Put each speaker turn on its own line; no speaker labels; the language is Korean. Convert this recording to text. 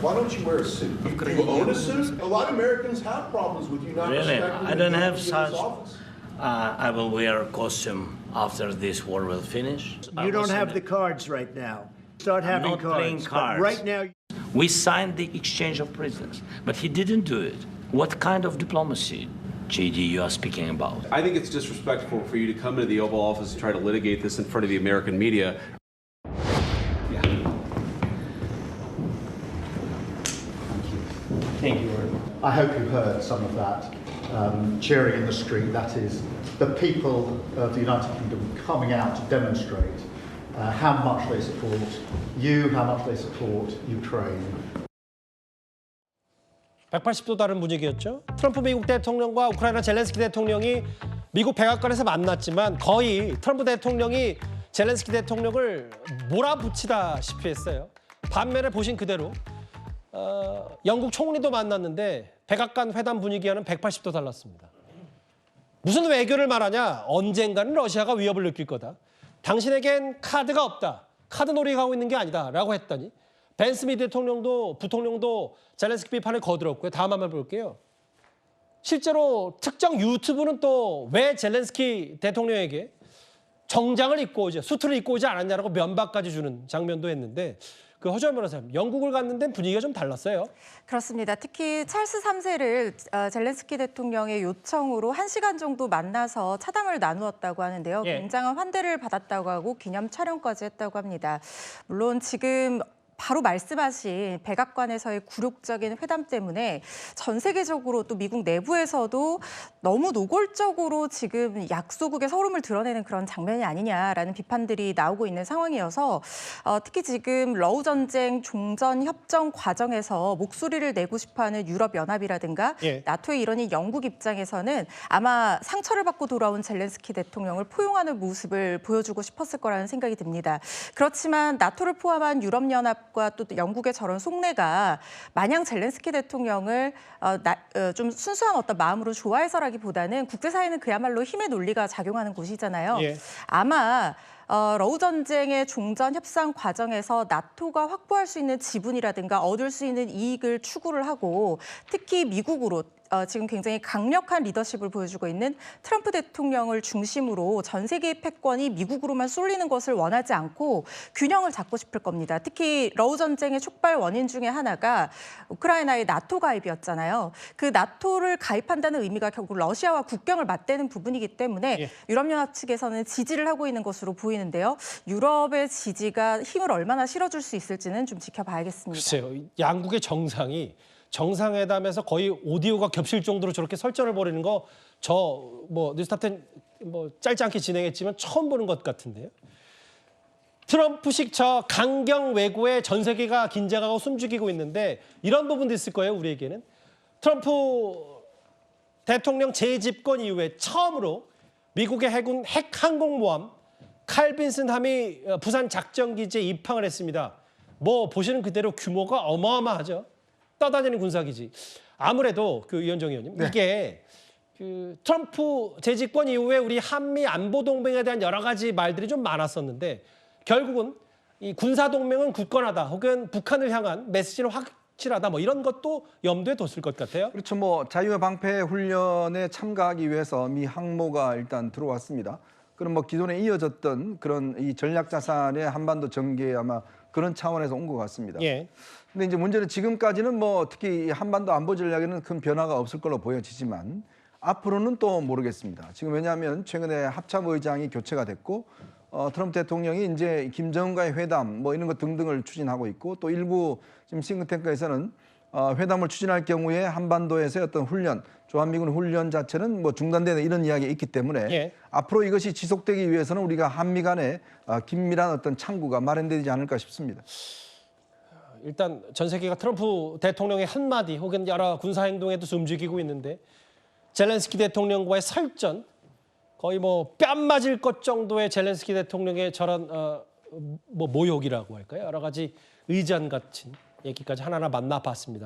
Why don't you wear a suit? Do you own a suit? A lot of Americans have problems with you not
Really?
respecting
I
the
don't have
dignity of
such.
this office.
I will wear a costume after this war will finish.
You don't have the cards right now. Start having
not playing
cards.
cards.
But right now.
We signed the exchange of prisoners, but he didn't do it. What kind of diplomacy, JD, you are speaking about?
I think it's disrespectful for you to come into the Oval Office and try to litigate this in front of the American media.
Thank you.
I hope you heard some of that cheering in the street. That is the people of the United Kingdom coming out to demonstrate how much they support you, how much they support Ukraine.
180도 다른 분위기였죠. 트럼프 미국 대통령과 우크라이나 젤렌스키 대통령이 미국 백악관에서 만났지만 거의 트럼프 대통령이 젤렌스키 대통령을 몰아붙이다시피 했어요. 반면에 보신 그대로 영국 총리도 만났는데 백악관 회담 분위기와는 180도 달랐습니다. 무슨 외교를 말하냐? 언젠가는 러시아가 위협을 느낄 거다. 당신에겐 카드가 없다. 카드 놀이가 하고 있는 게 아니다. 라고 했더니 벤스 미 부통령도 젤렌스키 비판을 거들었고요. 다음 한번 볼게요. 실제로 특정 유튜브는 또 왜 젤렌스키 대통령에게 정장을 입고 오지, 수트를 입고 오지 않았냐라고 면박까지 주는 장면도 했는데 그 허주한 변호사님, 영국을 갔는데 분위기가 좀 달랐어요.
그렇습니다. 특히 찰스 3세를 젤렌스키 대통령의 요청으로 1시간 정도 만나서 차담을 나누었다고 하는데요.
예.
굉장한 환대를 받았다고 하고 기념 촬영까지 했다고 합니다. 물론 지금 바로 말씀하신 백악관에서의 굴욕적인 회담 때문에 전 세계적으로 또 미국 내부에서도 너무 노골적으로 지금 약소국의 서름을 드러내는 그런 장면이 아니냐라는 비판들이 나오고 있는 상황이어서 특히 지금 러우 전쟁 종전 협정 과정에서 목소리를 내고 싶어하는 유럽연합이라든가
예.
나토의 일원인 영국 입장에서는 아마 상처를 받고 돌아온 젤렌스키 대통령을 포용하는 모습을 보여주고 싶었을 거라는 생각이 듭니다. 그렇지만 나토를 포함한 유럽연합 과 또 영국의 저런 속내가 마냥 젤렌스키 대통령을 좀 순수한 어떤 마음으로 좋아해서라기보다는 국제사회는 그야말로 힘의 논리가 작용하는 곳이잖아요.
예.
아마 러우 전쟁의 종전 협상 과정에서 나토가 확보할 수 있는 지분이라든가 얻을 수 있는 이익을 추구를 하고 특히 미국으로 지금 굉장히 강력한 리더십을 보여주고 있는 트럼프 대통령을 중심으로 전 세계의 패권이 미국으로만 쏠리는 것을 원하지 않고 균형을 잡고 싶을 겁니다. 특히 러우 전쟁의 촉발 원인 중에 하나가 우크라이나의 나토 가입이었잖아요. 그 나토를 가입한다는 의미가 결국 러시아와 국경을 맞대는 부분이기 때문에
예.
유럽연합 측에서는 지지를 하고 있는 것으로 보이는데요. 유럽의 지지가 힘을 얼마나 실어줄 수 있을지는 좀 지켜봐야겠습니다.
글쎄요. 양국의 정상이 정상회담에서 거의 오디오가 겹칠 정도로 저렇게 설전을 벌이는 거 뉴스타텐 짧지 않게 진행했지만 처음 보는 것 같은데요. 트럼프식 저 강경 외교에 전 세계가 긴장하고 숨죽이고 있는데 이런 부분도 있을 거예요, 우리에게는. 트럼프 대통령 재집권 이후에 처음으로 미국의 해군 핵항공모함 칼빈슨함이 부산 작전기지에 입항을 했습니다. 보시는 그대로 규모가 어마어마하죠. 떠다니는 군사기지. 아무래도 이현정 의원님,
네.
이게 트럼프 재집권 이후에 우리 한미 안보 동맹에 대한 여러 가지 말들이 좀 많았었는데 결국은 이 군사 동맹은 굳건하다, 혹은 북한을 향한 메시지는 확실하다, 이런 것도 염두에 뒀을 것 같아요.
그렇죠. 자유의 방패 훈련에 참가하기 위해서 미 항모가 일단 들어왔습니다. 그럼 기존에 이어졌던 그런 이 전략 자산의 한반도 전개 아마 그런 차원에서 온 것 같습니다.
예.
근데 이제 문제는 지금까지는 특히 한반도 안보 전략에는 큰 변화가 없을 걸로 보여지지만 앞으로는 또 모르겠습니다. 지금 왜냐하면 최근에 합참의장이 교체가 됐고 트럼프 대통령이 이제 김정은과의 회담 이런 것 등등을 추진하고 있고 또 일부 지금 싱크탱크에서는 회담을 추진할 경우에 한반도에서의 어떤 훈련, 주한미군 훈련 자체는 중단되는 이런 이야기가 있기 때문에
예.
앞으로 이것이 지속되기 위해서는 우리가 한미 간에 긴밀한 어떤 창구가 마련되지 않을까 싶습니다.
일단 전 세계가 트럼프 대통령의 한마디 혹은 여러 군사 행동에도 움직이고 있는데 젤렌스키 대통령과의 설전, 거의 뺨 맞을 것 정도의 젤렌스키 대통령의 저런 모욕이라고 할까요? 여러 가지 의전 같은 얘기까지 하나하나 만나봤습니다.